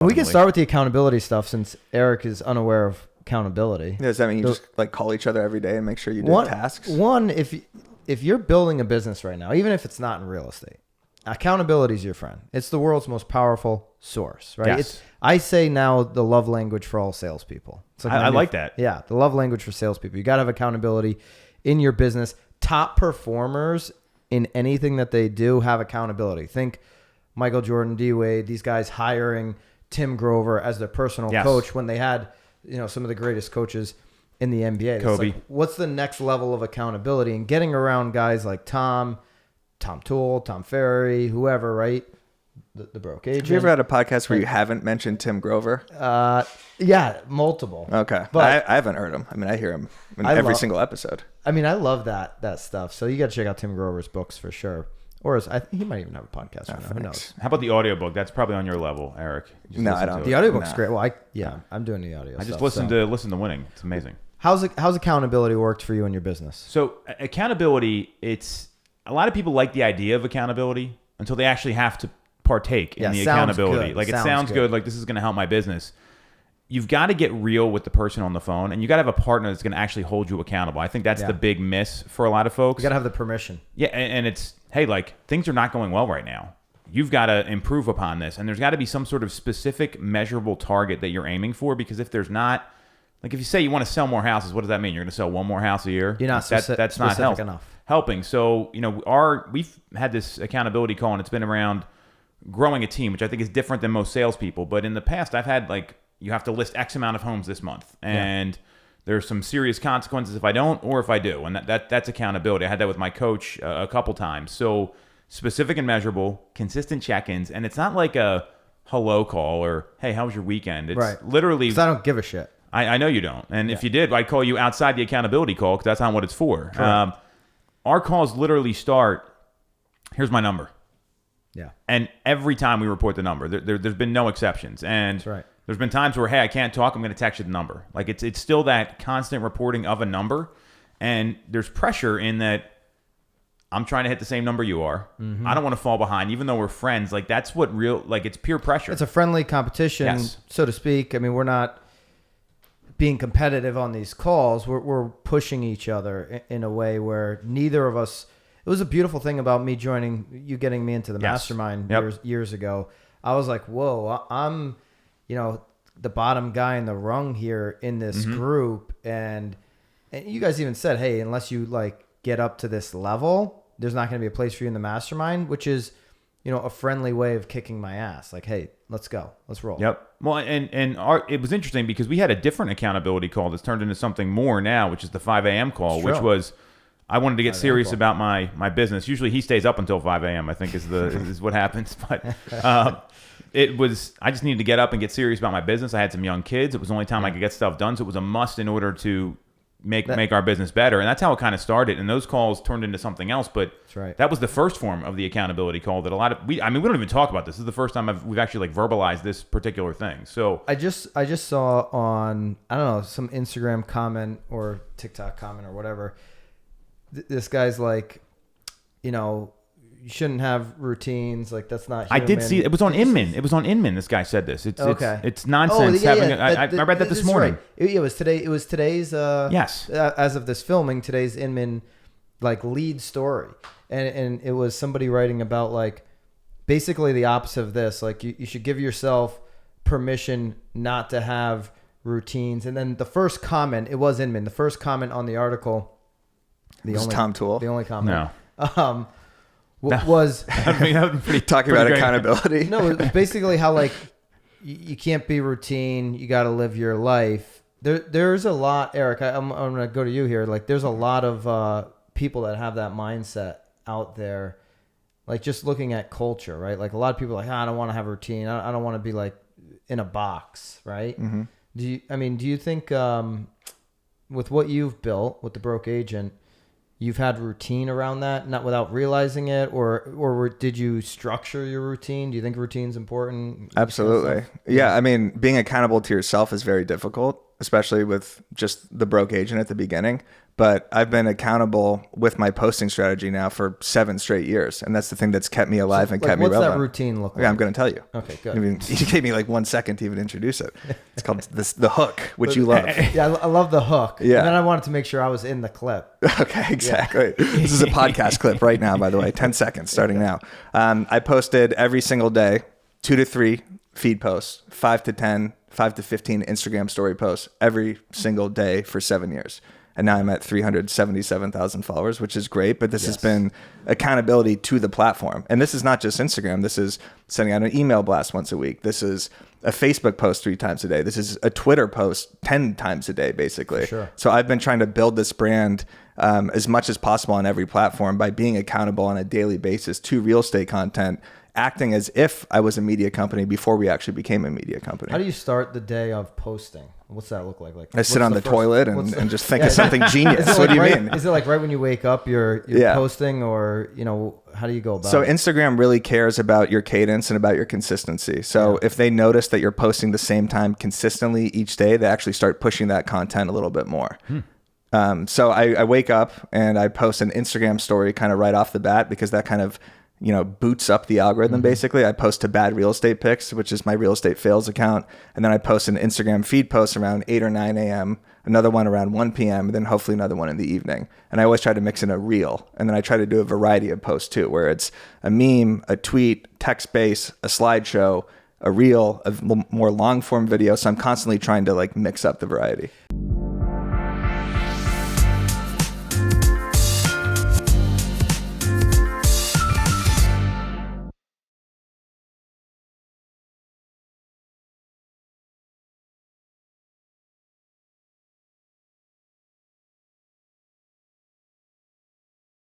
We can start with the accountability stuff since Eric is unaware of accountability. Does that mean you just like call each other every day and make sure you do tasks? If you're building a business right now, even if it's not in real estate, accountability is your friend. It's the world's most powerful source, right? Yes. I say now the love language for all salespeople. It's like I like that. Yeah, the love language for salespeople. You got to have accountability in your business. Top performers in anything that they do have accountability. Think Michael Jordan, D. Wade, these guys hiring Tim Grover as their personal coach when they had, some of the greatest coaches in the NBA. Kobe. Like, what's the next level of accountability? And getting around guys like Tom Toole, Tom Ferry, whoever, right? The Broke Agent. Have you ever had a podcast where you haven't mentioned Tim Grover? Yeah, multiple. Okay. But I haven't heard him. I mean, I hear him in every single episode. I mean, I love that stuff. So you got to check out Tim Grover's books for sure. Or he might even have a podcast right now. Who knows? How about the audiobook? That's probably on your level, Eric. No, I don't. The audiobook's great. Well, I'm doing the audio. I just listened to Winning. It's amazing. How's accountability worked for you in your business? So accountability, a lot of people like the idea of accountability until they actually have to partake in the accountability. Good. Like it sounds good. Like this is going to help my business. You've got to get real with the person on the phone, and you got to have a partner that's going to actually hold you accountable. I think that's the big miss for a lot of folks. You got to have the permission. Yeah, and it's, hey, like things are not going well right now. You've got to improve upon this, and there's got to be some sort of specific measurable target that you're aiming for, because if there's not, like if you say you want to sell more houses, what does that mean? You're going to sell one more house a year? You're not that's not helping. So, we've had this accountability call, and it's been around growing a team, which I think is different than most salespeople. But in the past, I've had you have to list X amount of homes this month, and there's some serious consequences if I don't or if I do, and that's accountability. I had that with my coach a couple times. So specific and measurable, consistent check-ins, and it's not like a hello call or hey, how was your weekend? It's literally because I don't give a shit. I know you don't, and if you did, I'd call you outside the accountability call because that's not what it's for. Our calls literally start. Here's my number. Yeah. And every time we report the number, there's been no exceptions. And that's right. There's been times where, hey, I can't talk. I'm going to text you the number. Like it's still that constant reporting of a number. And there's pressure in that I'm trying to hit the same number you are. Mm-hmm. I don't want to fall behind, even though we're friends. Like that's what it's peer pressure. It's a friendly competition, so to speak. I mean, we're not being competitive on these calls. We're pushing each other in a way where neither of us. It was a beautiful thing about me joining you, getting me into the mastermind years ago. I was like, whoa, I'm, the bottom guy in the rung here in this group. And you guys even said, hey, unless you get up to this level, there's not going to be a place for you in the mastermind, which is, a friendly way of kicking my ass. Like, hey, let's go. Let's roll. Yep. Well, and it was interesting because we had a different accountability call that's turned into something more now, which is the 5 a.m. call, which was, I wanted to get serious about my business. Usually he stays up until 5 a.m. I think is what happens. But I just needed to get up and get serious about my business. I had some young kids. It was the only time I could get stuff done. So it was a must in order to make our business better. And that's how it kind of started. And those calls turned into something else. But that was the first form of the accountability call that we don't even talk about this. This is the first time we've actually verbalized this particular thing. So I just saw on, I don't know, some Instagram comment or TikTok comment or whatever. This guy's like, you shouldn't have routines. Like that's not human. I did see it was on Inman. It was on Inman. This guy said this. It's nonsense. I read that this morning. Right. It was today. It was today's. Yes. As of this filming, today's Inman lead story, and it was somebody writing about basically the opposite of this. Like you should give yourself permission not to have routines. And then the first comment, it was Inman. The first comment on the article. Tom Toole. The only comment. No. Was that would be pretty talking about accountability. No, it's basically how you can't be routine. You got to live your life. There's a lot, Eric. I'm gonna go to you here. There's a lot of people that have that mindset out there. Just looking at culture, right? A lot of people are I don't want to have a routine. I don't want to be in a box, right? Mm-hmm. Do you think with what you've built with the Broke Agent, you've had routine around that, not without realizing it, or did you structure your routine? Do you think routine's important? Absolutely. Yeah. I mean, being accountable to yourself is very difficult, especially with just the Broke Agent at the beginning. but I've been accountable with my posting strategy now for 7 straight years. And that's the thing that's kept me alive and kept me relevant. What's that routine look like? Yeah, I'm going to tell you. Okay, good. I mean, you gave me like 1 second to even introduce it. It's called the hook, which you love. Yeah, I love the hook. Yeah. And then I wanted to make sure I was in the clip. Okay, exactly. Yeah. This is a podcast clip right now, by the way. 10 seconds starting now. I posted every single day, 2 to 3 feed posts, 5 to 10, 5 to 15 Instagram story posts every single day for 7 years. And now I'm at 377,000 followers, which is great. But this has been accountability to the platform. And this is not just Instagram. This is sending out an email blast once a week. This is a Facebook post 3 times a day. This is a Twitter post 10 times a day, basically. Sure. So I've been trying to build this brand as much as possible on every platform by being accountable on a daily basis to real estate content, acting as if I was a media company before we actually became a media company. How do you start the day of posting? What's that look like? I sit on the toilet and just think of something genius. What do you mean? Is it like right when you wake up, you're posting, or how do you go about it? So Instagram really cares about your cadence and about your consistency. So if they notice that you're posting the same time consistently each day, they actually start pushing that content a little bit more. So I wake up and I post an Instagram story kind of right off the bat, because that kind of boots up the algorithm. Basically, I post to Bad Real Estate Pics, which is my real estate fails account. And then I post an Instagram feed post around 8 or 9 a.m., another one around 1 p.m., and then hopefully another one in the evening. And I always try to mix in a reel. And then I try to do a variety of posts too, where it's a meme, a tweet, text-based, a slideshow, a reel, a more long form video. So I'm constantly trying to like mix up the variety.